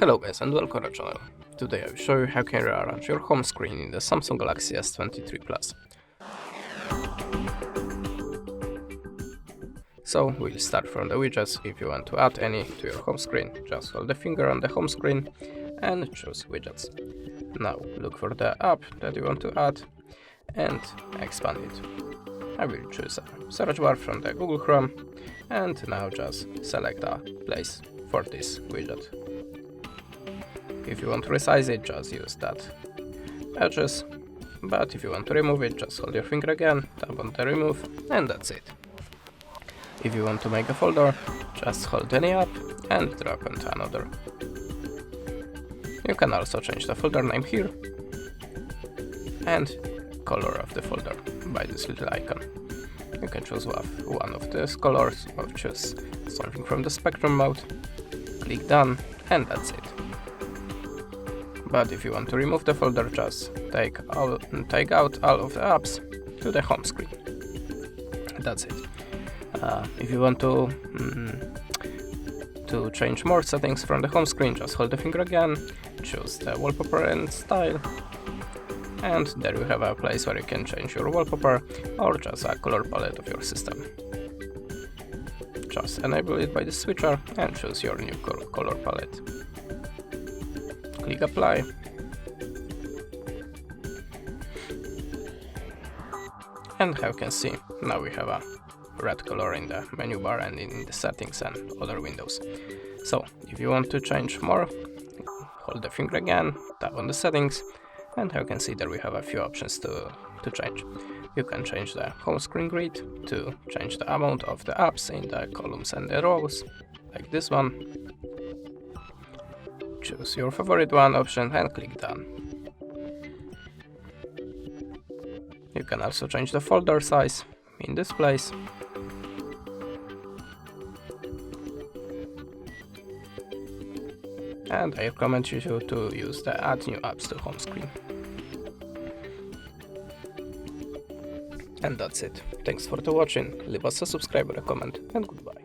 Hello guys and welcome to the channel. Today I will show you how you can rearrange your home screen in the Samsung Galaxy S23 Plus. So we'll start from the widgets. If you want to add any to your home screen, just hold the finger on the home screen and choose widgets. Now look for the app that you want to add and expand it. I will choose a search bar from the Google Chrome and now just select a place for this widget. If you want to resize it, just use that edges, but if you want to remove it, just hold your finger again, tap on the remove, and that's it. If you want to make a folder, just hold any app and drag into another. You can also change the folder name here and color of the folder by this little icon. You can choose one of these colors or choose something from the spectrum mode, click done, and that's it. But if you want to remove the folder, just take out all of the apps to the home screen. That's it. If you want to change more settings from the home screen, just hold the finger again, choose the wallpaper and style, and there you have a place where you can change your wallpaper or just a color palette of your system. Just enable it by the switcher and choose your new color palette. Click apply, and as you can see, now we have a red color in the menu bar and in the settings and other windows. So if you want to change more, hold the finger again, tap on the settings, and as you can see, there we have a few options to change. You can change the home screen grid to change the amount of the apps in the columns and the rows, like this one. Choose your favorite one option and click done. You can also change the folder size in this place. And I recommend you to use the add new apps to home screen. And that's it. Thanks for watching. Leave us a subscribe or a comment, and goodbye.